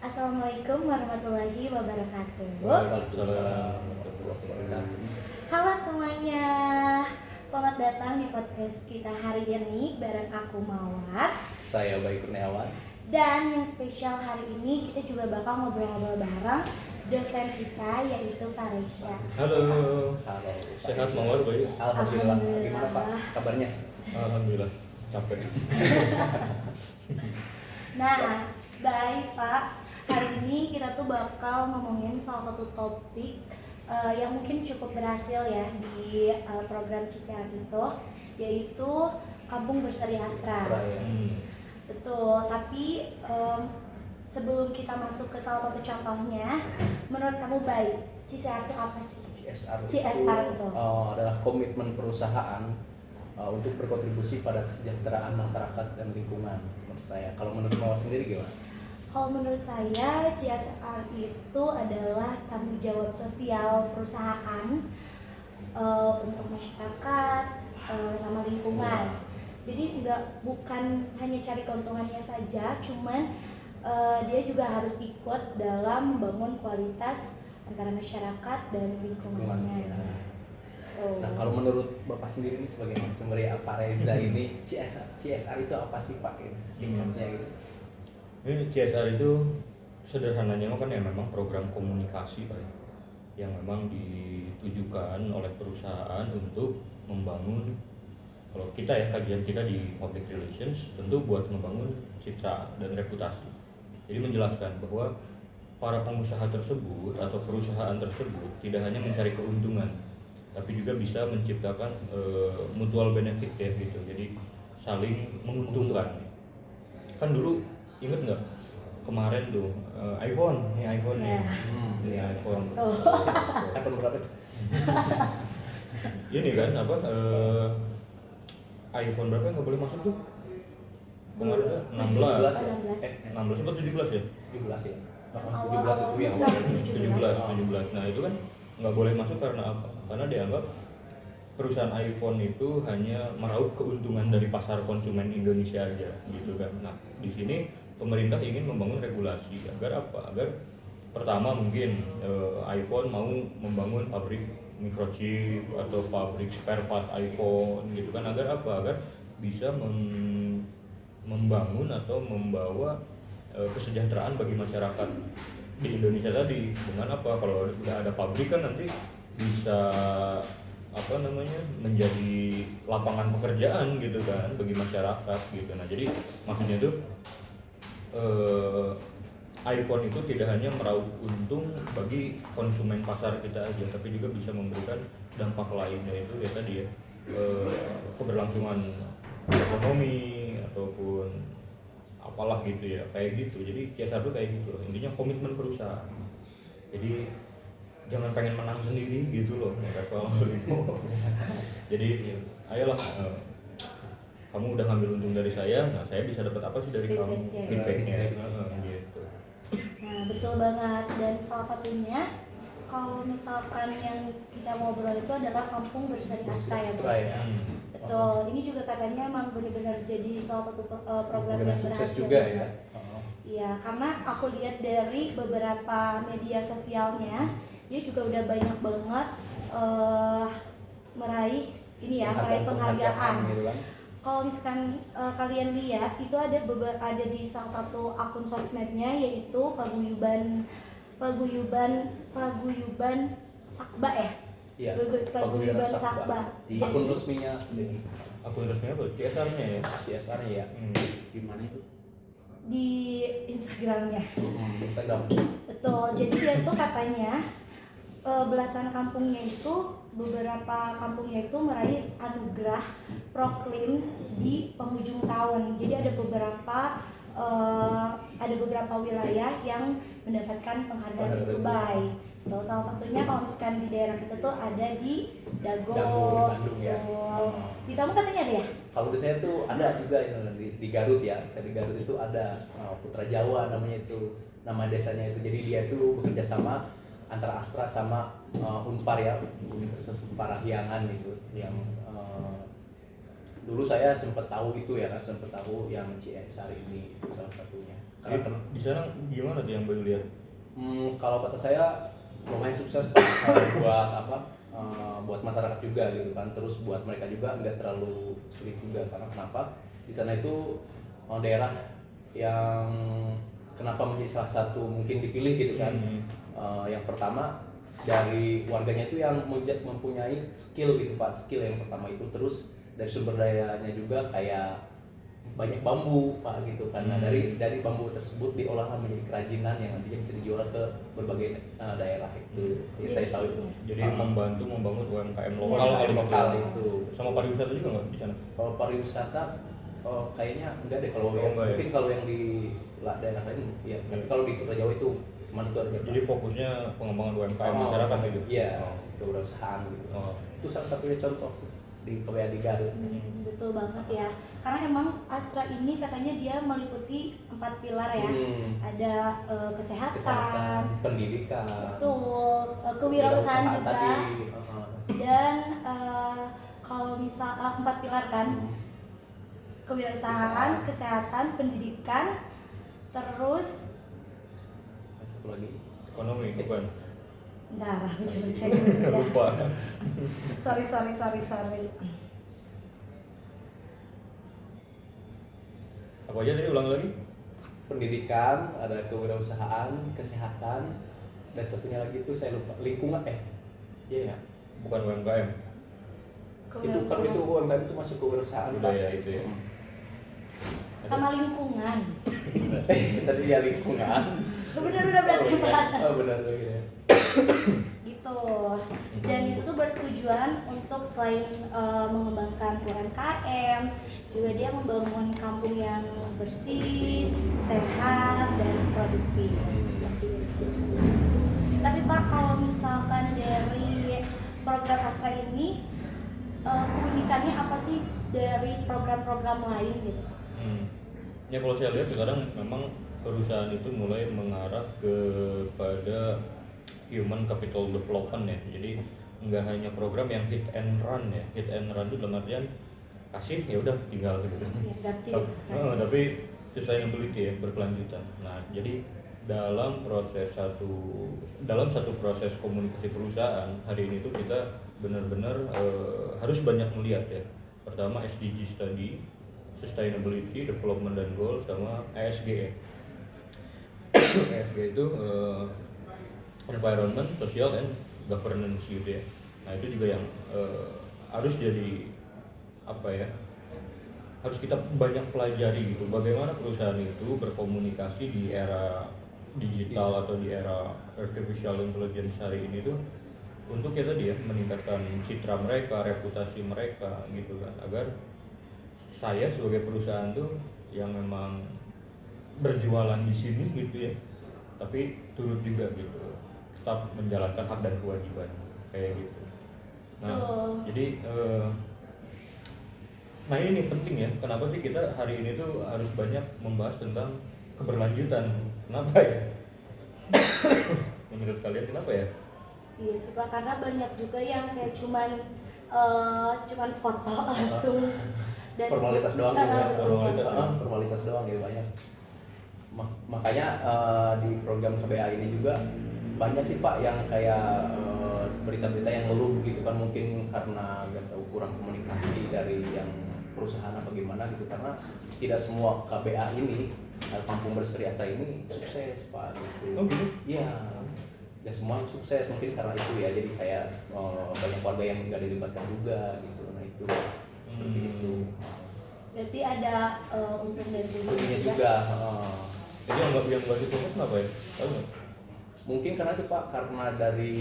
Assalamualaikum warahmatullahi wabarakatuh. Waalaikumsalam warahmatullahi wabarakatuh. Halo semuanya, selamat datang di podcast kita hari ini bareng aku Mawar. Saya Baik Kurniawan. Dan yang spesial hari ini kita juga bakal ngobrol-ngobrol bareng dosen kita yaitu Pak Resya. Halo. Halo. Sehat Mawar, Baik? Alhamdulillah. Alhamdulillah. Gimana Pak kabarnya? Alhamdulillah. Capek. Nah, baik Pak. Hari ini kita tuh bakal ngomongin salah satu topik yang mungkin cukup berhasil ya di program CCR itu, yaitu Kampung Berseri Astra. Ya. Betul, tapi sebelum kita masuk ke salah satu contohnya, menurut kamu baik, CSR itu apa sih? CSR itu adalah komitmen perusahaan untuk berkontribusi pada kesejahteraan masyarakat dan lingkungan. Menurut saya, kalau menurut Mawar sendiri gimana? Kalau menurut saya, CSR itu adalah tanggung jawab sosial perusahaan untuk masyarakat sama lingkungan. Jadi bukan hanya cari keuntungannya saja, cuman dia juga harus ikut dalam membangun kualitas antara masyarakat dan lingkungannya. Nah, kalau menurut Bapak sendiri nih sebagai narasumber ya Pak Reza ini, CSR itu apa sih Pak? Singkatnya gitu. Ini CSR itu sederhananya kan ya memang program komunikasi Pak, yang memang ditujukan oleh perusahaan untuk membangun, kalau kita ya kajian kita di public relations tentu buat membangun citra dan reputasi. Jadi menjelaskan bahwa para pengusaha tersebut atau perusahaan tersebut tidak hanya mencari keuntungan, tapi juga bisa menciptakan mutual benefit ya gitu. Jadi saling menguntungkan. Kan dulu ingat nggak kemarin tuh iPhone nih iPhone. iPhone berapa? Ini kan apa iPhone berapa yang nggak boleh masuk tuh kemarin tuh 16 atau 17 ya? 17 ya. 17 Awal-awal itu yang 17. Nah itu kan nggak boleh masuk karena apa? Karena dianggap perusahaan iPhone itu hanya meraup keuntungan dari pasar konsumen Indonesia aja gitu kan. Nah di sini pemerintah ingin membangun regulasi agar apa? Agar pertama mungkin iPhone mau membangun pabrik microchip atau pabrik spare part iPhone gitu kan, agar apa? Agar bisa membangun atau membawa kesejahteraan bagi masyarakat di Indonesia tadi. Dengan apa? Kalau udah ada pabrik kan nanti bisa menjadi lapangan pekerjaan gitu kan bagi masyarakat gitu. Nah jadi maksudnya tuh iPhone itu tidak hanya meraup untung bagi konsumen pasar kita aja, tapi juga bisa memberikan dampak lainnya, itu ya tadi ya keberlangsungan ekonomi ataupun apalah gitu ya, kayak gitu. Jadi CSR itu kayak gitu, intinya komitmen perusahaan. Jadi jangan pengen menang sendiri gitu loh, jadi ayolah kamu udah ngambil untung dari saya, nah saya bisa dapat apa sih dari kamu, feedbacknya gitu. Nah betul banget, dan salah satunya kalau misalkan yang kita ngobrol itu adalah Kampung Berseri Astra ya Bang? Betul, ini juga katanya emang benar-benar jadi salah satu program yang berhasil juga ya. Iya, karena aku lihat dari beberapa media sosialnya, dia juga udah banyak banget meraih penghargaan gitu kan. Kalau misalkan kalian lihat itu ada di salah satu akun sosmednya, yaitu Paguyuban Sakba ya. Iya. Paguyuban Sakba. Di akun resminya. Akun resminya apa? CSR-nya ya. CSR-nya ya. Di mana itu? Di Instagramnya. Instagram. Betul. Jadi dia tuh katanya belasan kampungnya itu, beberapa kampungnya itu meraih anugerah Proklim di penghujung tahun. Jadi ada beberapa wilayah yang mendapatkan penghargaan itu baik. Tuh, salah satunya kalau misalkan di daerah kita tuh ada di Dago, Bandung ya. Di kamu katanya ada ya? Kalau di saya tuh ada juga di Garut ya. Di Garut itu ada Putra Jawa namanya itu, nama desanya itu. Jadi dia tuh bekerja sama antara Astra sama Unpar ya, Universitas Parahyangan itu, yang dulu saya sempat tahu itu ya, sempat tahu yang CSR ini salah satunya. Karena di sana gimana tuh yang Bayu lihat? kalau kata saya lumayan sukses Pak. Buat apa? Buat masyarakat juga gitu kan. Terus buat mereka juga nggak terlalu sulit juga, karena kenapa? Di sana itu daerah yang kenapa menjadi salah satu mungkin dipilih gitu kan. Yang pertama dari warganya itu yang mempunyai skill gitu Pak. Skill yang pertama itu, terus dari sumber dayanya juga kayak banyak bambu Pak gitu, karena dari bambu tersebut diolah menjadi kerajinan yang nantinya bisa dijual ke berbagai daerah itu. Ya, saya tahu itu. Jadi membantu membangun UMKM lokal Lokal kali lokal gitu. itu. Sama pariwisata juga nggak di sana? Kalau pariwisata kayaknya enggak deh, kalau yang, enggak ya? mungkin kalau yang di daerah lain ya, tapi kalau di Putra Jawa itu cuma itu aja. Jadi fokusnya pengembangan UMKM masyarakat gitu. Iya, kewirausahaan gitu. Itu salah satunya contoh di KBA di Garut. Betul banget ya, karena emang Astra ini katanya dia meliputi 4 pilar ya. Ada kesehatan, pendidikan, betul, kewirausahaan juga, tadi. dan kalau misal 4 pilar kan, kewirausahaan, kesehatan, pendidikan, terus satu lagi Ekonomi bukan? bentar, aku coba cek dulu ya. Lupa. sorry. Apa aja tadi, ulang lagi? pendidikan, ada kewirausahaan, kesehatan, dan satunya lagi itu saya lupa, lingkungan iya ya. Bukan UMKM. Itu kan itu UMKM itu masuk kewirausahaan Udah Pak. ya itu ya. sama lingkungan. Tadi ya lingkungan. Bener udah berarti Pak. Benar lagi ya. Gitu. Dan itu tuh bertujuan untuk selain mengembangkan UMKM, juga dia membangun kampung yang bersih, sehat, dan produktif seperti itu. Tapi Pak, kalau misalkan dari program Astra ini keunikannya apa sih dari program-program lain gitu? Ya kalau saya lihat sekarang memang perusahaan itu mulai mengarah kepada human capital development ya. Jadi nggak hanya program yang hit and run ya. Hit and run itu dalam artian kasih ya udah tinggal gitu. Tapi sustainability ya, berkelanjutan. Nah, jadi dalam satu proses komunikasi perusahaan hari ini tuh kita benar-benar harus banyak melihat ya. Pertama SDGs tadi, sustainability, development dan goal, sama ESG ya. ESG itu environment, social, and governance gitu ya. Nah itu juga yang harus jadi apa ya, harus kita banyak pelajari gitu, bagaimana perusahaan itu berkomunikasi di era digital atau di era artificial intelligence hari ini tuh, untuk ya tadi ya meningkatkan citra mereka, reputasi mereka gitu kan, agar saya sebagai perusahaan tuh yang memang berjualan di sini gitu ya, tapi turut juga gitu, tetap menjalankan hak dan kewajiban kayak gitu. Nah, jadi nah ini penting ya, kenapa sih kita hari ini tuh harus banyak membahas tentang keberlanjutan? Kenapa ya? Menurut kalian kenapa ya? Iya sih Pak, karena banyak juga yang kayak cuman foto langsung dan formalitas doang gitu ya. Formalitas doang ya banyak. Makanya di program KBA ini juga banyak sih Pak yang kayak berita-berita yang ngeluh gitu kan, mungkin karena nggak tahu kurang komunikasi dari yang perusahaan apa gimana gitu, karena tidak semua KBA ini Kampung Berseri Astra ini sukses Pak gitu. Oh gitu? Iya, nggak semua sukses, mungkin karena itu ya, jadi kayak banyak warga yang nggak dilibatkan juga gitu. Nah itu seperti itu. Berarti ada untung dan ruginya juga. Jadi yang nggak ditutup kenapa ya? Tahu nggak? Mungkin karena itu Pak, karena dari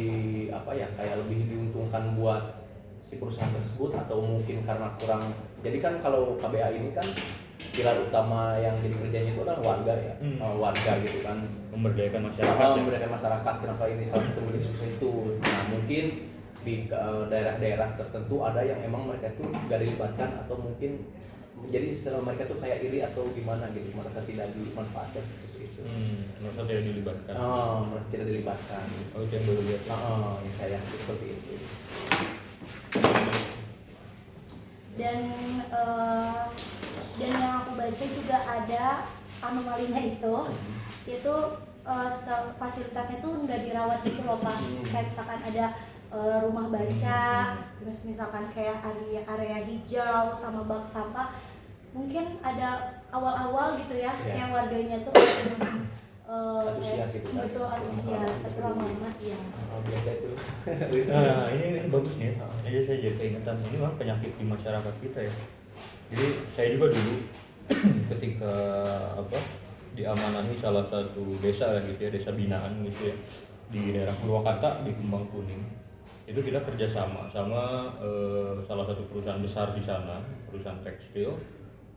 apa ya, kayak lebih diuntungkan buat si perusahaan tersebut, atau mungkin karena kurang. Jadi kan kalau KBA ini kan pilar utama yang jadi kerjanya itu adalah warga ya, warga gitu kan, memberdayakan masyarakat. Memberdayakan masyarakat. Kenapa ini salah satu menjadi sukses itu? Nah mungkin di daerah-daerah tertentu ada yang emang mereka itu gak dilibatkan, atau mungkin jadi setelah mereka tuh kayak iri atau gimana gitu, merasa tidak dimanfaatkan seperti itu. Merasa tidak dilibatkan. Merasa tidak dilibatkan. Oh itu yang baru lihat. Ya saya seperti itu. Dan yang aku baca juga ada anomalinya itu fasilitasnya tuh nggak dirawat gitu loh Pak. Kayak misalkan ada rumah baca, terus misalkan kayak area hijau sama bak sampah. Mungkin ada awal-awal gitu ya, kayak warganya tuh antusias gitu kan. betul antusias, tapi lama-lama ya. Biasa itu. Nah, ini bagus nih. Ini saya jadi keingetan, ini memang penyakit di masyarakat kita ya. Jadi saya juga dulu ketika diamanahi salah satu desa gitu ya, desa binaan gitu ya, di daerah Purwakarta di Kembang Kuning. Itu kita kerjasama sama salah satu perusahaan besar di sana, perusahaan tekstil.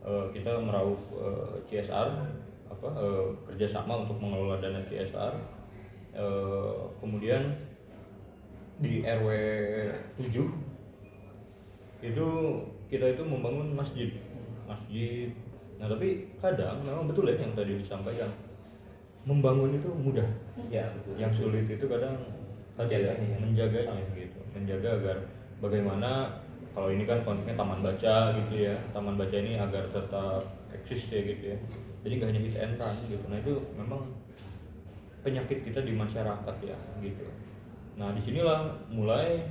Kita meraup CSR, kerjasama untuk mengelola dana CSR. Kemudian di RW 7 itu kita itu membangun masjid. Nah tapi kadang memang betul ya yang tadi disampaikan, membangun itu mudah. Ya betul. Yang sulit itu kadang menjaganya gitu, menjaga agar bagaimana, kalau ini kan konteksnya taman baca gitu ya, taman baca ini agar tetap eksis ya gitu ya. Jadi nggak hanya hit and run gitu. Nah itu memang penyakit kita di masyarakat ya gitu. Nah disinilah mulai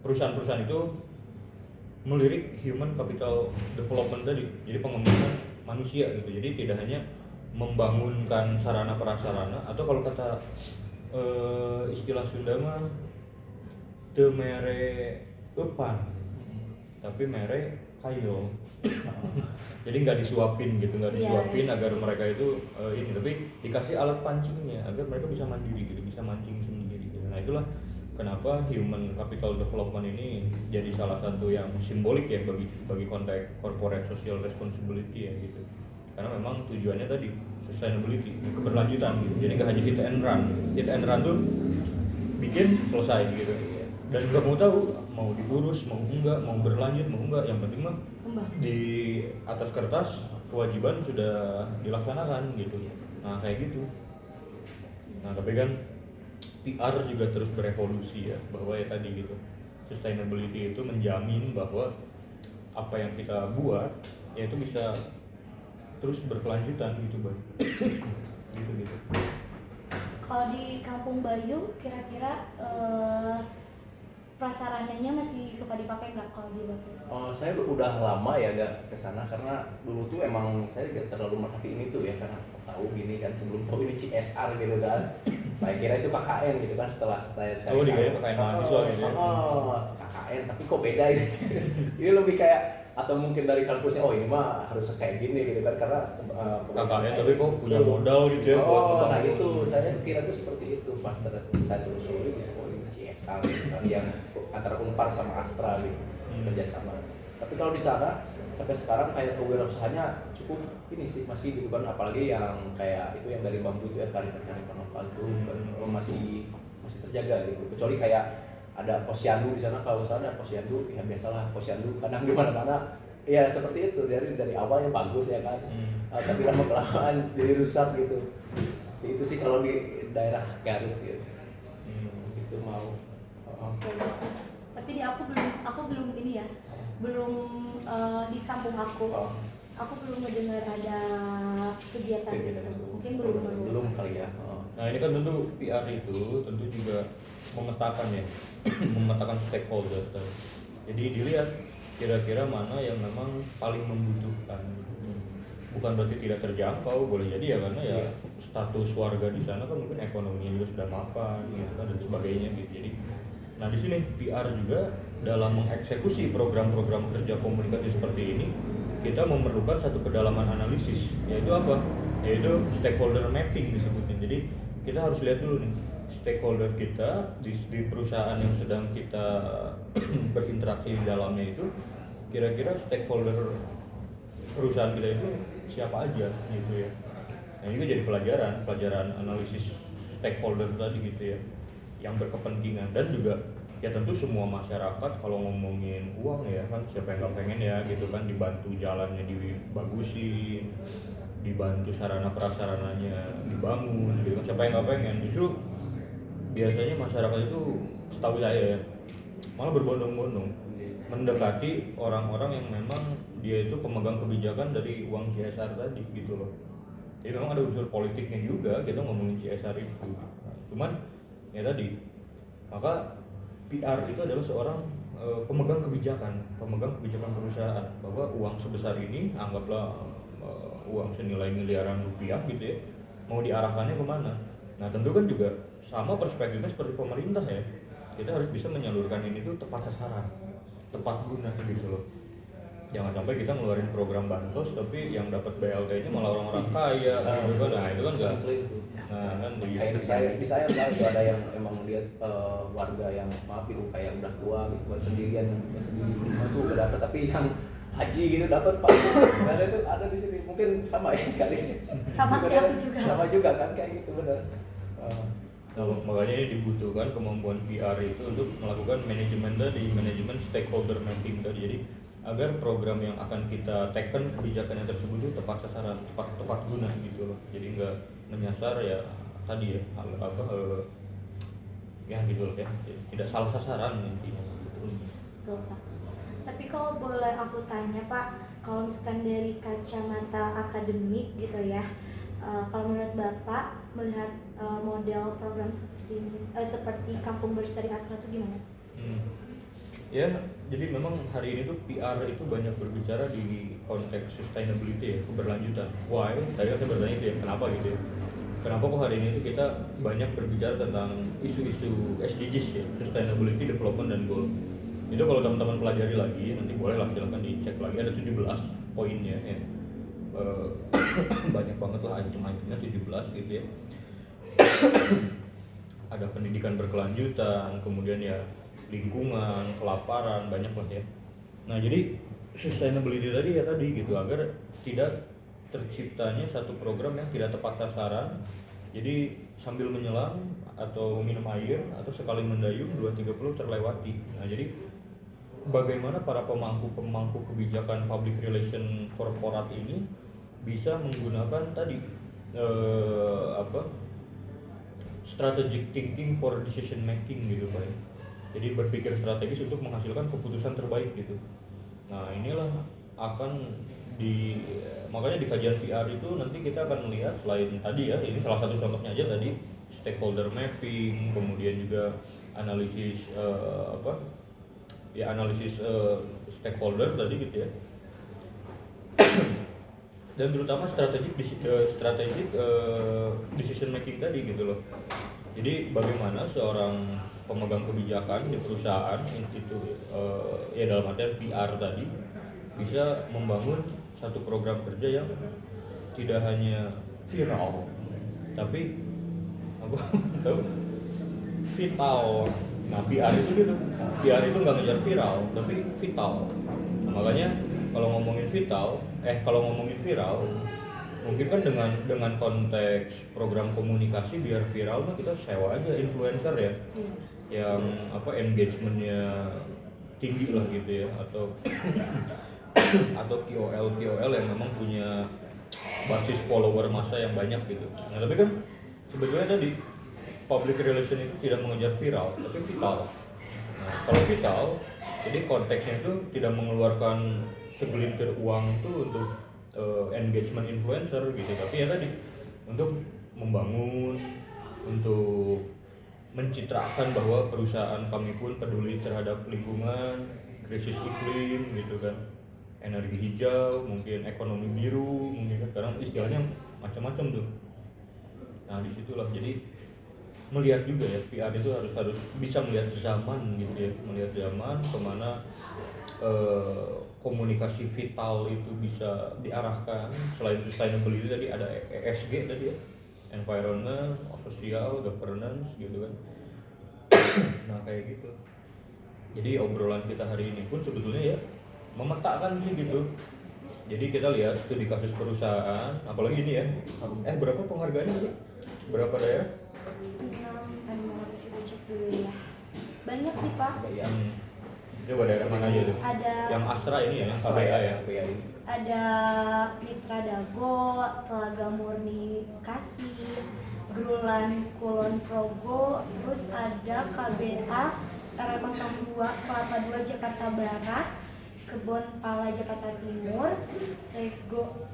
perusahaan-perusahaan itu melirik human capital development tadi, jadi pengembangan manusia gitu. Jadi tidak hanya membangunkan sarana prasarana, atau kalau kata istilah Sunda mah teu mere eupan tapi mere kayo. Jadi nggak disuapin gitu, nggak disuapin agar mereka itu ini, tapi dikasih alat pancingnya agar mereka bisa mandiri gitu, bisa mancing sendiri gitu. Nah itulah kenapa human capital development ini jadi salah satu yang simbolik ya bagi konteks corporate social responsibility ya gitu. Karena memang tujuannya tadi sustainability, keberlanjutan gitu. Jadi nggak hanya hit and run tuh bikin selesai gitu. Dan nggak mau tahu mau diurus mau enggak, mau berlanjut mau enggak, yang penting mah di atas kertas kewajiban sudah dilaksanakan gitu. Nah kayak gitu. Nah tapi kan PR juga terus berevolusi ya, bahwa ya tadi gitu, sustainability itu menjamin bahwa apa yang kita buat ya itu bisa terus berkelanjutan gitu Bang. gitu. Kalau di Kampung Bayu kira-kira prasarananya masih suka dipakai nggak kalau di Batu? Saya udah lama ya gak kesana, karena dulu tuh emang saya gak terlalu merhati ini tuh ya, karena tahu gini kan, sebelum tahu ini CSR gitu kan. Saya kira itu KKN gitu kan, setelah saya cari tahu. Dikira KKN mahasiswa gitu ya. KKN, tapi kok beda ini. Ini lebih kayak, atau mungkin dari kampusnya, oh ini mah harus kayak gini gitu kan, karena KKN tapi kok punya modal gitu ya. Nah itu saya kira tuh seperti itu, pas saya telusuri gitu, oh ini CSR gitu kan, yang antara Unpar sama Astra gitu kerjasama. Tapi kalau di sana sampai sekarang kayak kewirausahaannya cukup ini sih, masih gitu kan, apalagi yang kayak itu yang dari bambu itu ya, karifan lokal itu masih terjaga gitu. Kecuali kayak ada posyandu di sana, kalau sana posyandu ya biasalah, posyandu kadang di mana-mana ya seperti itu, dari awalnya bagus ya kan, tapi lama kelamaan jadi rusak gitu. Seperti itu sih kalau di daerah Garut gitu. Itu mau. Bagus. Tapi aku belum ini ya, belum di kampung aku belum mendengar ada kegiatan gitu. Mungkin belum kali ya. Nah ini kan tentu PR itu tentu juga memetakan ya, memetakan stakeholder. Jadi dilihat kira-kira mana yang memang paling membutuhkan. Bukan berarti tidak terjangkau, boleh jadi ya, karena ya status warga di sana kan mungkin ekonominya juga sudah mapan gitu kan, dan sebagainya gitu. Jadi nah di sini PR juga dalam mengeksekusi program-program kerja komunikasi seperti ini, kita memerlukan satu kedalaman analisis, yaitu apa? Yaitu stakeholder mapping disebutnya. Jadi kita harus lihat dulu nih stakeholder kita di perusahaan yang sedang kita berinteraksi di dalamnya itu, kira-kira stakeholder perusahaan kita itu siapa aja gitu ya. Nah ini juga jadi pelajaran analisis stakeholder tadi gitu ya, yang berkepentingan. Dan juga ya tentu semua masyarakat kalau ngomongin uang ya kan, siapa yang gak pengen ya gitu kan, dibantu jalannya dibagusin, dibantu sarana prasarananya dibangun gitu kan, siapa yang gak pengen. Justru biasanya masyarakat itu setahu saya ya malah berbondong-bondong mendekati orang-orang yang memang dia itu pemegang kebijakan dari uang CSR tadi gitu loh. Jadi memang ada unsur politiknya juga kita ngomongin CSR itu. Nah, cuman ya tadi, maka PR itu adalah seorang pemegang kebijakan perusahaan, bahwa uang sebesar ini, anggaplah uang senilai miliaran rupiah gitu ya, mau diarahkannya kemana. Nah tentu kan juga sama perspektifnya seperti pemerintah ya, kita harus bisa menyalurkan ini tuh tepat sasaran, tepat guna gitu loh. Jangan sampai kita ngeluarin program bansos tapi yang dapat BLT-nya malah orang-orang kaya gitu kan. Nah itu kan enggak. Nah kan kayak di saya lah itu ada yang emang lihat warga yang maaf itu kayak udah tua gitu buat sendirian sendiri rumah tuh udah dapat, tapi yang haji gitu dapat Pak. Nah itu ada di sini, mungkin sama ya kali ini. Sama kayak aku juga. Sama juga kan kayak gitu benar. Nah, makanya ini dibutuhkan kemampuan PR itu untuk melakukan manajemen stakeholder mapping tadi. Jadi agar program yang akan kita taken kebijakannya tersebut itu tepat sasaran, tepat guna gitu loh. Jadi nggak menyasar ya tadi ya ya gitu loh ya, tidak salah sasaran intinya. Betul, Pak. Tapi kalau boleh aku tanya Pak, kalau misalkan dari kacamata akademik gitu ya, kalau menurut Bapak melihat model program seperti ini, seperti Kampung Berseri Astra itu gimana? Ya, jadi memang hari ini tuh PR itu banyak berbicara di konteks sustainability ya, keberlanjutan. Why? Tadi kita bertanya itu ya, kenapa gitu ya? Kenapa kok hari ini tuh kita banyak berbicara tentang isu-isu SDGs ya, Sustainability Development dan Goal. Itu kalau teman-teman pelajari lagi, nanti boleh lah silahkan dicek lagi, ada 17 poinnya ya. Banyak banget lah item-itemnya 17 gitu ya. Ada pendidikan berkelanjutan, kemudian ya lingkungan, kelaparan, banyak lah ya. Nah jadi sustainability tadi ya tadi gitu, agar tidak terciptanya satu program yang tidak tepat sasaran. Jadi sambil menyelam atau minum air atau sekali mendayung 2-3 terlewati. Nah jadi bagaimana para pemangku kebijakan public relation korporat ini bisa menggunakan tadi strategic thinking for decision making gitu Pak. Jadi berpikir strategis untuk menghasilkan keputusan terbaik gitu. Nah inilah akan makanya di kajian PR itu nanti kita akan melihat selain tadi ya, ini salah satu contohnya aja tadi stakeholder mapping, kemudian juga analisis analisis stakeholder tadi gitu ya. Dan terutama strategic decision making tadi gitu loh. Jadi bagaimana seorang pemegang kebijakan di perusahaan itu ya dalam artian PR tadi bisa membangun satu program kerja yang tidak hanya viral tapi vital. Nah PR itu gitu, PR itu nggak ngejar viral tapi vital. Nah, makanya kalau ngomongin viral mungkin kan dengan konteks program komunikasi biar viral mah kita sewa aja influencer ya, yang engagementnya tinggi lah gitu ya, atau KOL yang memang punya basis follower massa yang banyak gitu. Nah tapi kan sebetulnya tadi public relation itu tidak mengejar viral tapi vital. Nah kalau vital jadi konteksnya itu tidak mengeluarkan segelintir uang itu untuk engagement influencer gitu, tapi ya tadi untuk membangun, untuk mencitrakan bahwa perusahaan kami pun peduli terhadap lingkungan, krisis iklim gitu kan, energi hijau, mungkin ekonomi biru, mungkin kan sekarang istilahnya macam-macam tuh. Nah disitulah jadi melihat juga ya, PR itu harus bisa melihat zaman gitu ya, melihat zaman kemana komunikasi vital itu bisa diarahkan. Selain sustainability tadi ada ESG tadi ya, environment, social, governance gitu kan. Nah kayak gitu. Jadi obrolan kita hari ini pun sebetulnya ya memetakan sih gitu. Jadi kita lihat studi kasus perusahaan, apalagi ini ya. Berapa penghargaannya tadi? Berapa daerah? 6, harus coba cek dulu ya. Banyak sih Pak. Coba daerah mana aja tuh? Ada yang Astra ini ya, Astra ya. Ada Mitra Dago, Telaga Murni Kasih, Grulan Kulon Progo, terus ada KBA R02 Kelapa 2 Jakarta Barat, Kebon Pala Jakarta Timur,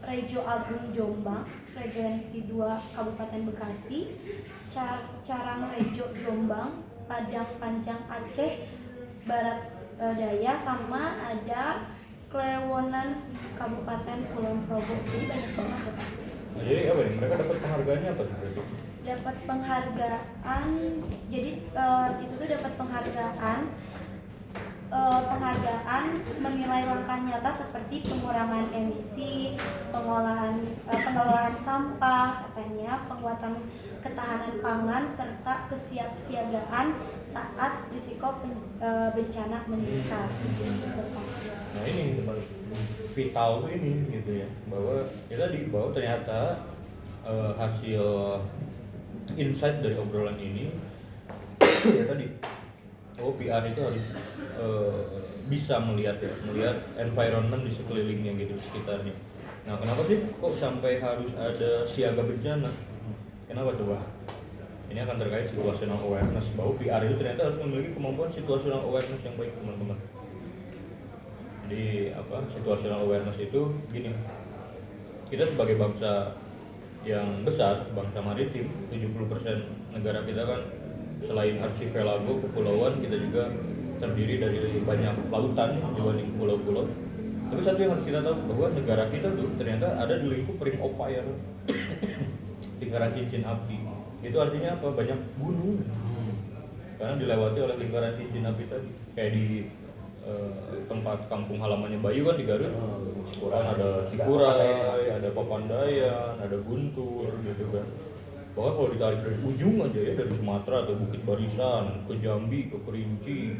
Rejo Agung Jombang, Regensi 2 Kabupaten Bekasi, Carang Rejo Jombang, Padang Panjang Aceh Barat Daya, sama ada Klewonan Kabupaten Kulon Progo. Jadi banyak banget ya, Pak. Nah, jadi apa nih? Mereka dapat penghargaannya apa berarti? Dapat penghargaan, jadi itu tuh dapat penghargaan menilai langkah nyata seperti pengurangan emisi, pengelolaan sampah, katanya penguatan ketahanan pangan serta kesiapsiagaan saat risiko bencana meningkat. Nah ini vital tuh ini gitu ya, bahwa ya tadi bahwa ternyata hasil insight dari obrolan ini ya tadi PR itu harus bisa melihat environment di sekelilingnya gitu, di sekitarnya. Nah kenapa sih kok sampai harus ada siaga bencana? Kenapa coba? Ini akan terkait situational awareness, bahwa PR itu ternyata harus memiliki kemampuan situational awareness yang baik, teman-teman. Jadi situational awareness itu gini, kita sebagai bangsa yang besar, bangsa maritim, 70% negara kita kan selain archipelago, kepulauan, kita juga terdiri dari banyak lautan dibanding pulau-pulau. Tapi satu yang harus kita tahu, bahwa negara kita tuh ternyata ada di lingkup ring of fire, lingkaran cincin api. Itu artinya apa? Banyak gunung, karena dilewati oleh lingkaran cincin api tadi. Kayak di tempat kampung halamannya Bayu kan di Garut, kan ada Cikuray, ada Papandayan, ada Guntur gitu kan. Bahkan kalau ditarik dari ujung aja ya, dari Sumatera atau Bukit Barisan ke Jambi, ke Kerinci,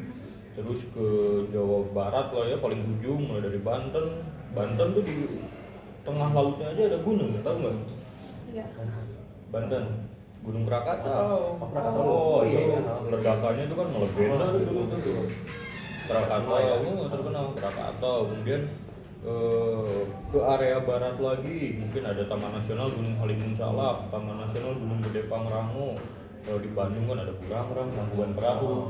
terus ke Jawa Barat lah ya, paling ujung mulai dari Banten tuh di tengah lautnya aja ada gunung, tahu nggak? Iya. Banten, Gunung Krakatau. Oh iya, ledakannya itu kan melegenda tuh. Krakatau terkenal, Krakatau. Kemudian ke area barat lagi mungkin ada Taman Nasional Gunung Halimun Salak, Taman Nasional Gunung Gede Pangrango. Kalau di Bandung kan ada Burangrang, Tangkuban Perahu.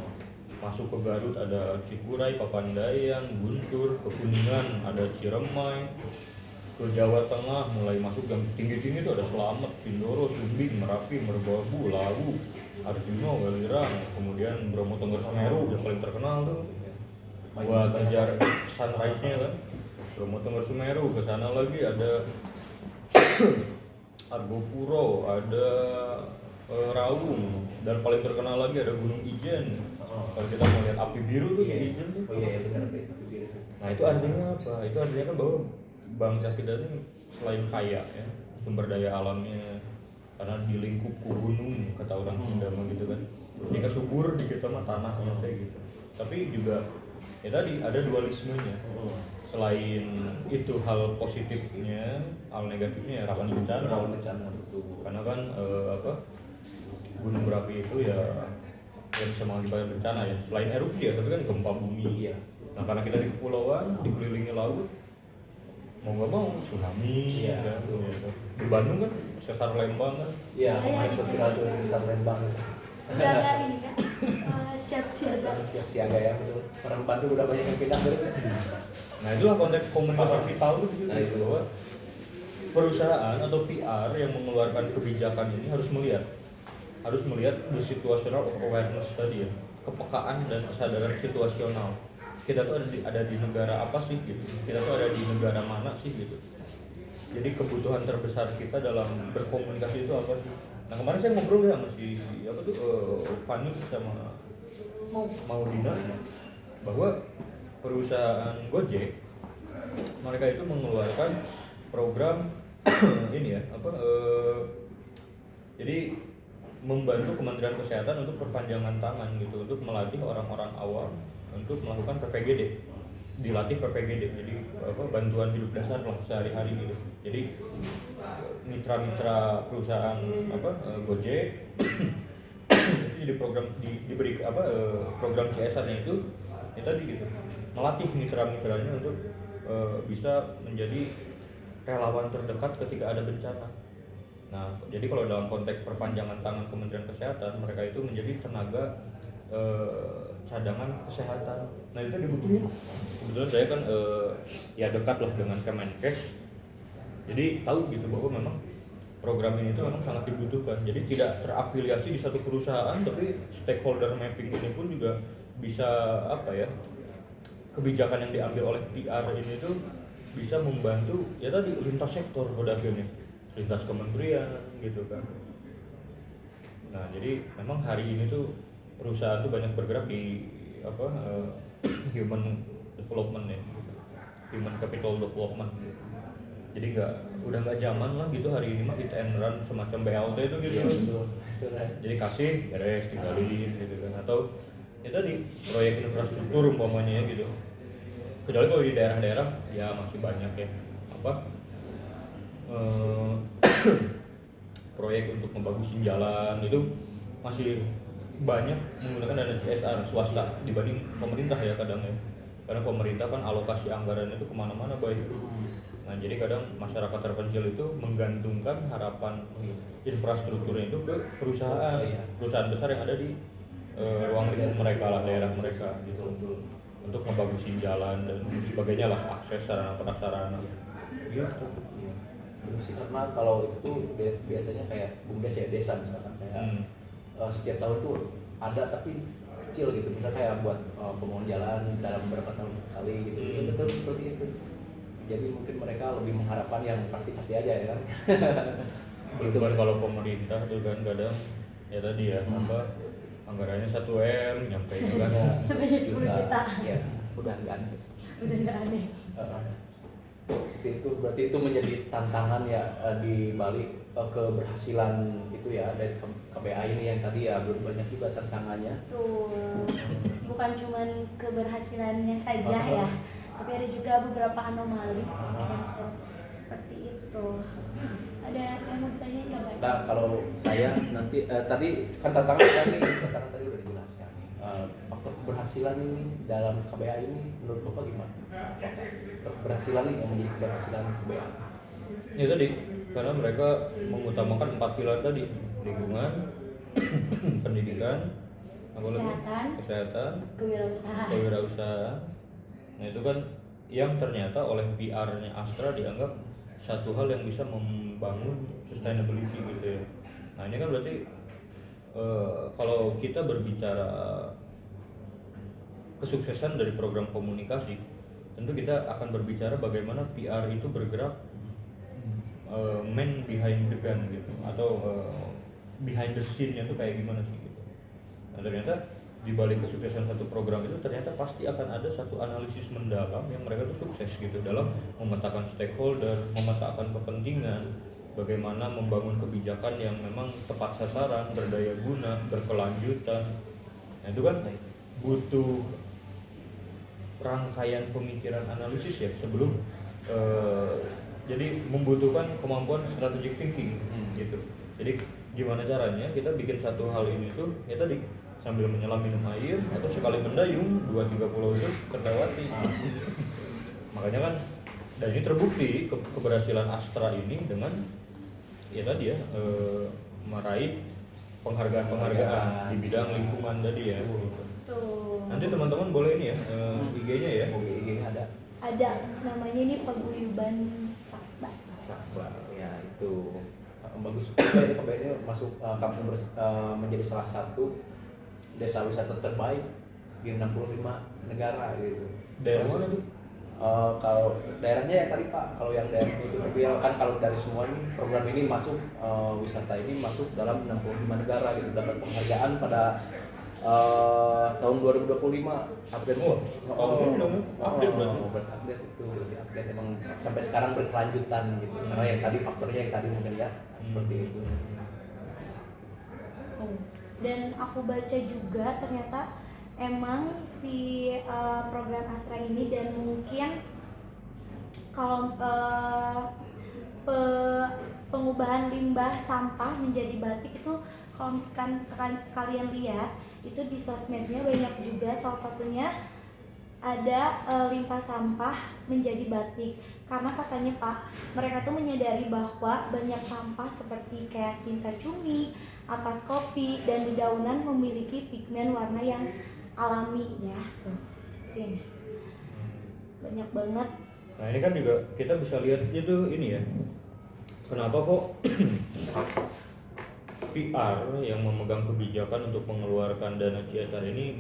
Masuk ke Garut ada Cikuray, Papandayan, Guntur. Ke Kuningan ada Ciremai. Ke Jawa Tengah mulai masuk yang tinggi-tinggi itu ada Slamet, Sindoro, Sumbing, Merapi, Merbabu, Lawu, Arjuno, Welirang. Kemudian Bromo Tengger Semeru yang paling terkenal tuh buat ngejar sunrise-nya kan. Bromo Tengger Semeru, ke sana lagi ada Argopuro, ada Raung, dan paling terkenal lagi ada Gunung Ijen. Kalau kita mau lihat api biru tuh di Ijen tuh. Oh iya benar, api biru. Nah itu artinya apa? Itu artinya kan bahwa bangsa kita ini selain kaya ya sumber daya alamnya, karena di lingkup gunung kata orang Sunda gitu kan, jika subur di kita mah tanahnya kayak gitu. Tapi juga ya tadi ada dualismenya. Selain itu hal positifnya, hal negatifnya ya rawan bencana. Betul. Karena kan gunung berapi itu ya bisa mengakibatkan bencana ya. Selain erupsi ya, tapi kan gempa bumi. Iya. Nah karena kita di kepulauan dikelilingi laut, mau nggak mau tsunami. Iya, kan? betul. Di Bandung kan sesar Lembang kan. Iya, Iya, seperti itu sesar Lembang. Udah ada ini kan, siap-siaga. Siap siaga ya, betul. Orang Bandung udah banyak yang pindah gitu. Nah itulah konteks komunikasi vital itu gitu. Nah, itu. Bahwa perusahaan atau PR yang mengeluarkan kebijakan ini harus melihat the situational awareness tadi ya, kepekaan dan kesadaran situasional. Kita tuh ada di negara apa sih gitu, kita tuh ada di negara mana sih gitu. Jadi kebutuhan terbesar kita dalam berkomunikasi itu apa sih? Nah kemarin saya ngobrol ya sama si Fani sama Maudina, bahwa perusahaan Gojek mereka itu mengeluarkan program ini ya jadi membantu Kementerian Kesehatan untuk perpanjangan tangan gitu, untuk melatih orang-orang awam untuk melakukan PPGD, dilatih PPGD, jadi bantuan hidup dasar lah sehari-hari gitu. Jadi mitra-mitra perusahaan Gojek jadi diberi program CSR-nya itu ya tadi gitu, melatih mitra-mitranya untuk bisa menjadi relawan terdekat ketika ada bencana. Nah, jadi kalau dalam konteks perpanjangan tangan Kementerian Kesehatan, mereka itu menjadi tenaga cadangan kesehatan. Nah itu dibutuhin. Kebetulan saya kan ya dekat lah dengan Kemenkes, jadi tahu gitu bahwa memang program ini tuh memang sangat dibutuhkan. Jadi tidak terafiliasi di satu perusahaan, tapi stakeholder mapping ini pun juga bisa apa ya, kebijakan yang diambil oleh PR ini tuh bisa membantu ya tadi lintas sektor pada akhirnya, lintas kementerian gitu kan. Nah jadi memang hari ini tuh perusahaan tuh banyak bergerak di apa human development ya, human capital development gitu. Jadi udah nggak zaman lah gitu hari ini mah hit and run semacam BLT itu gitu. Jadi kasih beres tinggalin gitu kan, atau ya tadi proyek infrastruktur umpamanya ya gitu. Kecuali kalau di daerah-daerah ya masih banyak ya apa proyek untuk membagusin jalan itu masih banyak menggunakan dana CSR swasta dibanding pemerintah ya kadang ya, karena pemerintah kan alokasi anggarannya itu kemana-mana baik. Nah jadi kadang masyarakat terpencil itu menggantungkan harapan infrastrukturnya itu ke perusahaan besar yang ada di ruang lingkup mereka lah, daerah mereka gitu, untuk membagusin jalan dan sebagainya lah, akses sarana prasarana gitu. Benar sih, karena kalau itu tuh biasanya kayak BUMDes ya, desa misalkan kayak setiap tahun tuh ada tapi kecil gitu, misalnya kayak buat pembangunan jalan dalam beberapa tahun sekali gitu. Ya betul seperti itu. Jadi mungkin mereka lebih mengharapkan yang pasti-pasti aja ya kan. Gitu kan kalau pemerintah tuh kan kadang ya tadi ya apa anggarannya 1M nyampe kan sampai 10 juta. Ya, udah nggak aneh. Udah nggak aneh. Itu berarti itu menjadi tantangan ya di balik keberhasilan itu ya dari KBA ini yang tadi ya banyak juga tantangannya. Tuh, bukan cuman keberhasilannya saja ya, tapi ada juga beberapa anomali seperti itu. Ada yang mau ditanya nggak, Pak? Nah kalau saya nanti tadi kan tantangan tadi udah dijelaskan nih. Faktor keberhasilan ini dalam KBA ini menurut Bapak gimana? Faktor keberhasilan ini yang menjadi keberhasilan KBA? Ya tadi karena mereka mengutamakan 4 pilar tadi, lingkungan, pendidikan, kesehatan, kewirausahaan. Nah itu kan yang ternyata oleh PR-nya Astra dianggap satu hal yang bisa membangun sustainability gitu ya. Nah ini kan berarti kalau kita berbicara kesuksesan dari program komunikasi, tentu kita akan berbicara bagaimana PR itu bergerak man behind the gun gitu, atau behind the scene-nya itu kayak gimana sih gitu. Nah ternyata di balik kesuksesan satu program itu ternyata pasti akan ada satu analisis mendalam yang mereka tuh sukses gitu dalam memetakan stakeholder, memetakan kepentingan, bagaimana membangun kebijakan yang memang tepat sasaran, berdaya guna, berkelanjutan. Nah itu kan butuh rangkaian pemikiran analisis ya sebelum jadi membutuhkan kemampuan strategic thinking gitu. Jadi gimana caranya kita bikin satu hal ini tuh ya tadi sambil menyelam minum air atau sekali mendayung 2-3 pulau itu terlewati. Makanya kan dan ini terbukti keberhasilan Astra ini dengan ya tadi ya meraih penghargaan di bidang lingkungan tadi ya. Nanti teman-teman boleh ini ya IG-nya ya. IG-nya ada. Ada namanya ini Paguyuban Sakba. Sakba ya itu bagus juga ya, KBA ini masuk kampung menjadi salah satu desa wisata terbaik di 65 negara gitu. Daerah mana tuh? Kalau daerahnya ya tadi Pak, kalau yang daerahnya itu tapi ya kan kalau dari semua ini program ini masuk wisata ini masuk dalam 65 negara gitu, dapat penghargaan pada tahun 2025 update update itu update emang sampai sekarang berkelanjutan gitu karena yang tadi faktornya yang tadi mungkin ya seperti itu. Dan aku baca juga ternyata emang si program Astra ini dan mungkin kalau pengubahan limbah sampah menjadi batik itu kalau misalkan kalian lihat itu di sosmednya banyak juga, salah satunya ada limpah sampah menjadi batik, karena katanya Pak, mereka tuh menyadari bahwa banyak sampah seperti kayak tinta cumi, ampas kopi, dan dedaunan memiliki pigmen warna yang alami ya tuh seperti ini, banyak banget. Nah ini kan juga kita bisa lihat itu ini ya, kenapa kok PR yang memegang kebijakan untuk mengeluarkan dana CSR ini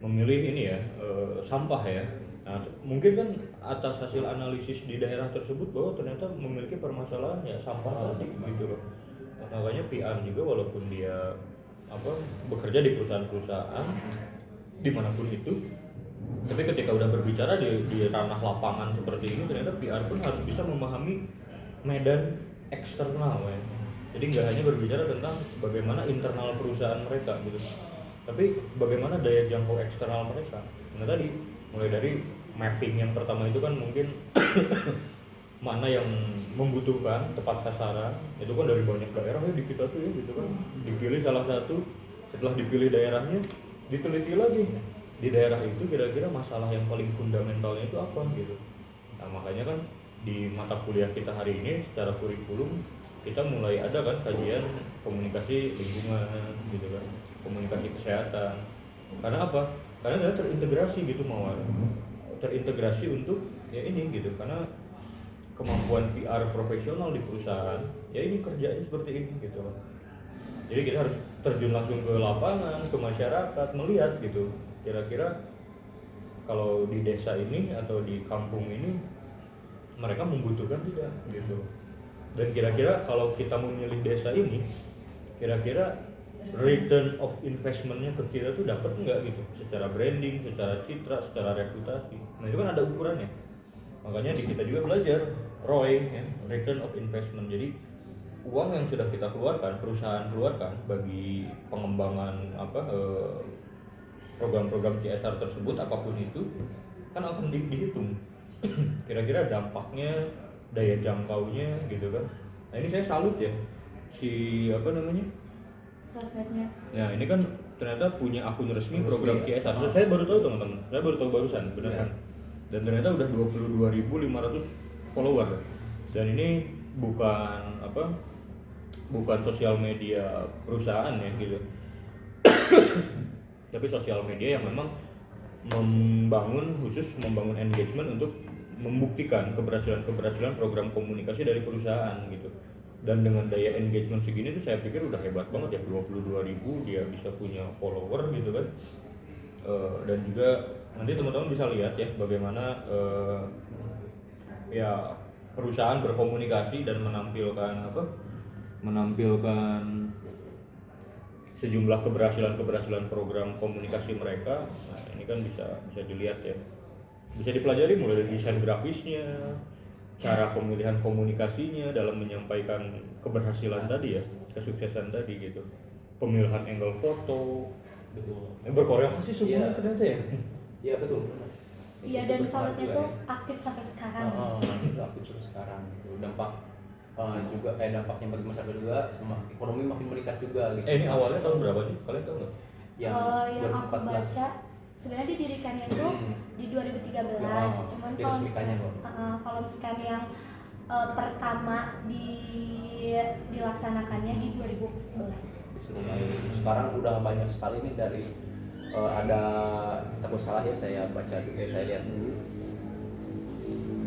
memilih ini ya, sampah ya. Nah, mungkin kan atas hasil analisis di daerah tersebut bahwa ternyata memiliki permasalahan ya sampah tadi gitu loh. Makanya PR juga walaupun dia bekerja di perusahaan-perusahaan dimanapun itu, tapi ketika udah berbicara di ranah lapangan seperti ini, ternyata PR pun harus bisa memahami medan eksternal ya. Jadi nggak hanya berbicara tentang bagaimana internal perusahaan mereka gitu, tapi bagaimana daya jangkau eksternal mereka. Nah tadi mulai dari mapping yang pertama itu kan mungkin mana yang membutuhkan tepat sasaran, itu kan dari banyak daerah ya di kita tuh ya gitu kan, dipilih salah satu, setelah dipilih daerahnya diteliti lagi di daerah itu kira-kira masalah yang paling fundamentalnya itu apa gitu. Nah makanya kan di mata kuliah kita hari ini secara kurikulum kita mulai ada kan kajian komunikasi lingkungan gitu kan, komunikasi kesehatan. Karena apa? Karena dia terintegrasi gitu terintegrasi untuk ya ini gitu, karena kemampuan PR profesional di perusahaan ya ini kerjanya seperti ini gitu loh. Jadi kita harus terjun langsung ke lapangan, ke masyarakat, melihat gitu kira-kira kalau di desa ini atau di kampung ini mereka membutuhkan tidak gitu. Dan kira-kira kalau kita memilih desa ini, kira-kira return of investment-nya ke kita tuh dapat nggak gitu, secara branding, secara citra, secara reputasi. Nah itu kan ada ukurannya. Makanya di kita juga belajar ROI ya, return of investment. Jadi uang yang sudah kita keluarkan, perusahaan keluarkan bagi pengembangan program-program CSR tersebut apapun itu kan akan dihitung. Kira-kira dampaknya, daya jangkaunya gitu kan. Nah ini saya salut ya si Sosmednya. Nah ini kan ternyata punya akun resmi program CSR. Saya baru tahu teman-teman, saya baru tahu barusan beneran. Dan ternyata udah 22.500 follower. Dan ini bukan sosial media perusahaan ya gitu. Tapi sosial media yang memang membangun engagement untuk membuktikan keberhasilan program komunikasi dari perusahaan gitu. Dan dengan daya engagement segini tuh saya pikir udah hebat banget ya, 22.000 dia bisa punya follower gitu kan. Dan juga nanti teman-teman bisa lihat ya bagaimana ya perusahaan berkomunikasi dan menampilkan sejumlah keberhasilan program komunikasi mereka. Nah ini kan bisa dilihat ya, bisa dipelajari mulai dari desain grafisnya, cara pemilihan komunikasinya dalam menyampaikan keberhasilan tadi ya, kesuksesan tadi gitu, pemilihan angle foto, betul. Berkorelasi semuanya ternyata ya. Iya betul. Iya, dan salutnya tuh aktif sampai sekarang. Masih aktif sampai sekarang. Gitu. Dampaknya bagi masyarakat juga, sama ekonomi makin meningkat juga. Gitu. Ini awalnya tahun berapa sih? Kalian tahu nggak? Yang aku baca sebenarnya didirikannya tuh di 2013. Cuman kalau misalkan yang pertama dilaksanakannya di 2014. Sekarang udah banyak sekali nih dari ada, takut salah ya saya baca juga, saya lihat dulu.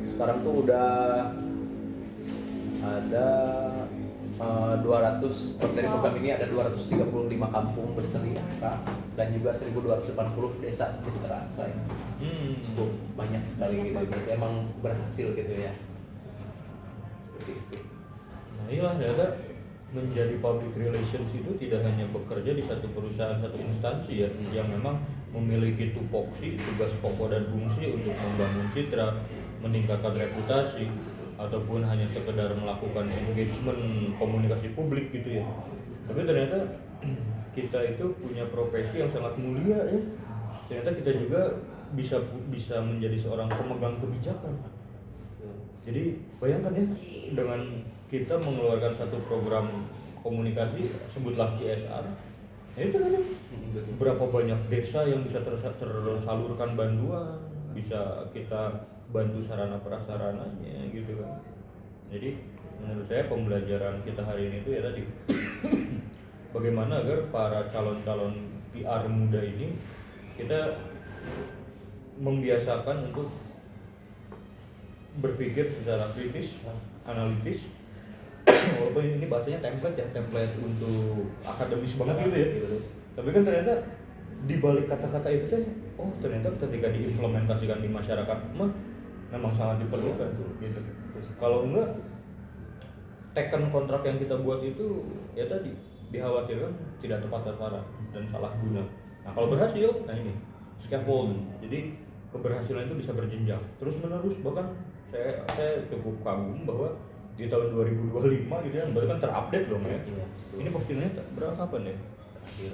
Sekarang tuh udah ada 200 dari program ini ada 235 kampung berseri Astra dan juga 1.280 desa sekitar Astra ya. Cukup banyak sekali gitu, berarti emang berhasil gitu ya. Seperti itu. Nah iya ternyata menjadi public relations itu tidak hanya bekerja di satu perusahaan, satu instansi ya, yang memang memiliki tupoksi, tugas pokok dan fungsi untuk membangun citra, meningkatkan reputasi, ataupun hanya sekedar melakukan engagement komunikasi publik gitu ya. Tapi ternyata kita itu punya profesi yang sangat mulia ya. Ternyata kita juga bisa menjadi seorang pemegang kebijakan. Jadi bayangkan ya, dengan kita mengeluarkan satu program komunikasi, sebutlah CSR, Ya itu tadi. Betul. Berapa banyak desa yang bisa tersalurkan bantuan, bisa kita bantu sarana prasarananya gitu kan. Jadi menurut saya pembelajaran kita hari ini itu ya tadi bagaimana agar para calon-calon PR muda ini kita membiasakan untuk berpikir secara kritis, analitis. Walaupun ini bahasanya template untuk akademis banget gitu ya. Iya, betul. Tapi kan ternyata di balik kata-kata itu tuh, oh ternyata ketika diimplementasikan di masyarakat mah memang sangat diperlukan tuh gitu. Kalau enggak, teken kontrak yang kita buat itu ya tadi dikhawatirkan tidak tepat sasaran dan salah guna. Nah kalau berhasil, nah ini scaffold. Jadi keberhasilan itu bisa berjenjang terus menerus, bahkan saya cukup kagum bahwa di tahun 2025 gitu ya, berarti kan terupdate dong ya. Iya. Ini postingannya berapa kapan ya? Terakhir.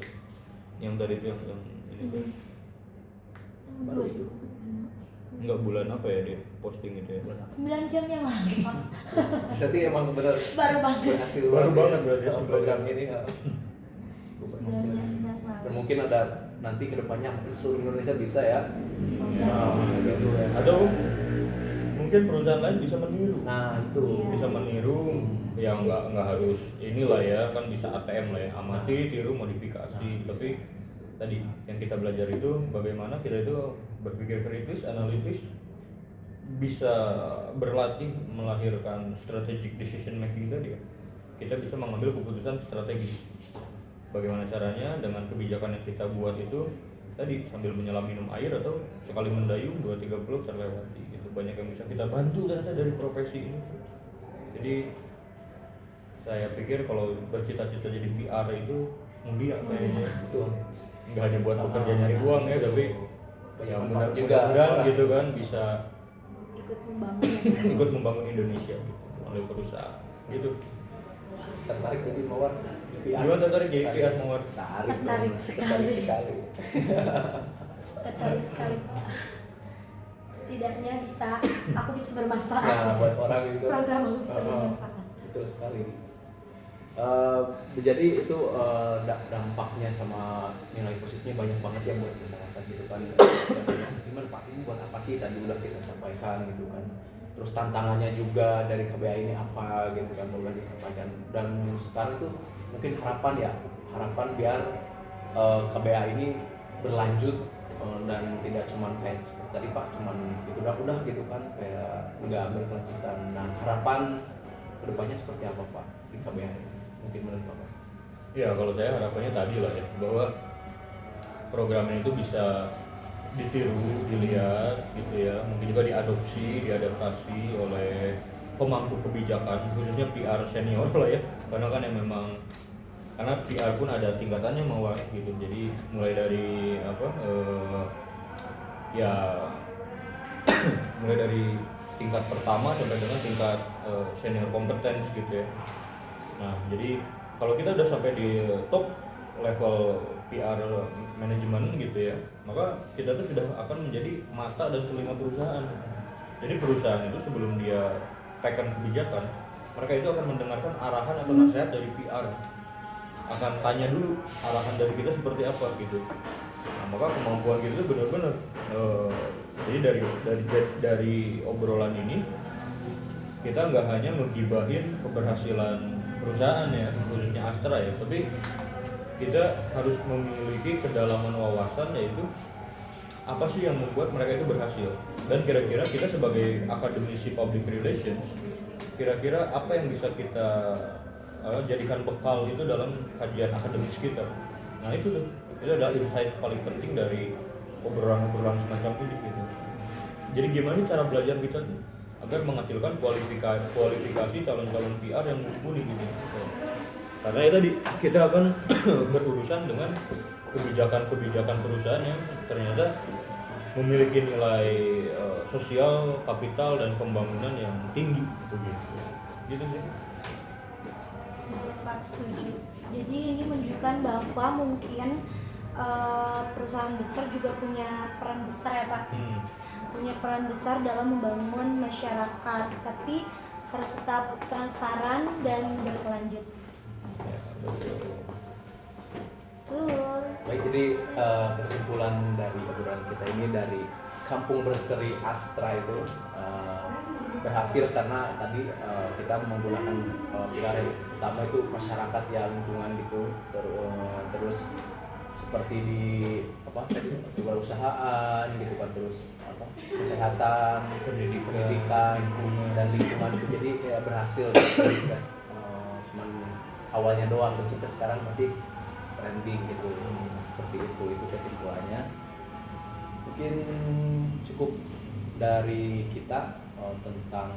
Yang dari itu yang ini tuh. Baru itu. Enggak bulan apa ya dia posting itu ya? 9 jam yang lalu Pak. Berarti emang benar Baru banget. berhasil Baru banget berarti dalam program ini. Cukup 9 berhasil. jam yang lalu. Dan mungkin ada nanti kedepannya mungkin seluruh Indonesia bisa ya. Semoga. Nah, gitu ya. Atau mungkin perusahaan lain bisa meniru. Nah itu. Iya. Bisa meniru yang nggak harus inilah ya, kan bisa ATM lah ya, amati, tiru, modifikasi. Tapi tadi yang kita belajar itu bagaimana kita itu berpikir kritis, analitis, bisa berlatih melahirkan strategic decision making tadi ya. Kita bisa mengambil keputusan strategis. Bagaimana caranya dengan kebijakan yang kita buat itu tadi sambil menyelam minum air atau sekali mendayung 2-3 pulau terlewati gitu. Banyak yang bisa kita bantu ternyata dari profesi ini. Jadi saya pikir kalau bercita-cita jadi PR itu mulia kayaknya. Betul. Nggak hanya buat pekerja nyari uang ya, tapi banyak ya manfaat juga mudah-mudahan gitu kan bisa Ikut membangun. ikut membangun Indonesia gitu oleh perusahaan gitu. Tertarik jadi mawar PR. Gimana tertarik jadi PR mawar? Tertarik Tertarik dong. sekali. Tertarik sekali. Tertarik sekali Pak. Setidaknya aku bisa bermanfaat. Nah buat orang itu Program aku bisa bermanfaat. betul sekali. Jadi itu dampaknya sama nilai positifnya banyak banget ya buat masyarakat gitu kan. Gimana Pak, ini buat apa sih, tadi udah kita sampaikan gitu kan. Terus tantangannya juga dari KBA ini apa gitu kan, udah disampaikan. Dan sekarang tuh mungkin harapan biar KBA ini berlanjut dan tidak cuman kayak seperti tadi Pak, cuman itu udah gitu kan, kayak nggak berkelanjutan. Nah harapan kedepannya seperti apa Pak di KBA ini? Mungkin menurut Bapak? Ya kalau saya harapannya tadi lah ya, bahwa program ini itu bisa ditiru, dilihat gitu ya, mungkin juga diadaptasi oleh pemangku kebijakan, khususnya PR senior lah ya, karena PR pun ada tingkatannya mawar gitu. Jadi mulai dari mulai dari tingkat pertama sampai dengan tingkat senior competence gitu ya. Nah, jadi kalau kita udah sampai di top level PR manajemen gitu ya, maka kita tuh sudah akan menjadi mata dan telinga perusahaan. Jadi perusahaan itu sebelum dia tekan kebijakan, mereka itu akan mendengarkan arahan atau nasihat dari PR. Akan tanya dulu arahan dari kita seperti apa gitu. Nah, maka kemampuan kita itu benar-benar jadi dari obrolan ini kita nggak hanya ngegibahin keberhasilan perusahaan ya, khususnya Astra ya, tapi kita harus memiliki kedalaman wawasan, yaitu apa sih yang membuat mereka itu berhasil, dan kira-kira kita sebagai akademisi public relations, kira-kira apa yang bisa kita jadikan bekal itu dalam kajian akademis kita. Nah itu adalah insight paling penting dari obrolan-obrolan semacam ini gitu. Jadi gimana cara belajar kita tuh agar menghasilkan kualifikasi calon-calon PR yang mumpuni gitu. Karena ya tadi kita akan berurusan dengan kebijakan-kebijakan perusahaan yang ternyata memiliki nilai sosial, kapital, dan pembangunan yang tinggi begitu. Gitu sih. Pak, setuju. Jadi ini menunjukkan bahwa mungkin perusahaan besar juga punya peran besar ya Pak. Punya peran besar dalam membangun masyarakat, tapi harus tetap transparan dan berkelanjut. Tuh. kesimpulan dari obrolan kita ini dari Kampung Berseri Astra itu berhasil karena tadi kita menggunakan pilar yang utama itu masyarakat ya, lingkungan gitu, terus seperti di apa tadi perusahaan gitu kan, terus apa kesehatan, pendidikan dan lingkungan itu, jadi ya berhasil gitu guys. Cuman awalnya doang, terus kita sekarang masih trending gitu, seperti itu kesimpulannya. Mungkin cukup dari kita tentang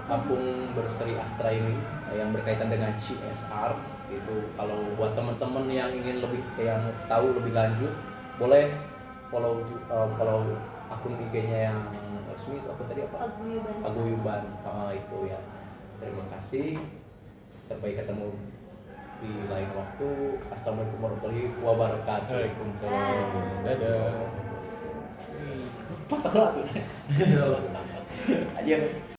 Kampung Berseri Astra ini yang berkaitan dengan CSR itu. Kalau buat teman-teman yang ingin lebih, yang tahu lebih lanjut, boleh follow akun IG-nya yang resmi itu, akun tadi apa? Paguyuban. Itu ya. Terima kasih. Sampai ketemu di lain waktu. Assalamualaikum warahmatullahi wabarakatuh. Waalaikumsalam. Dadah. Patah. Aja.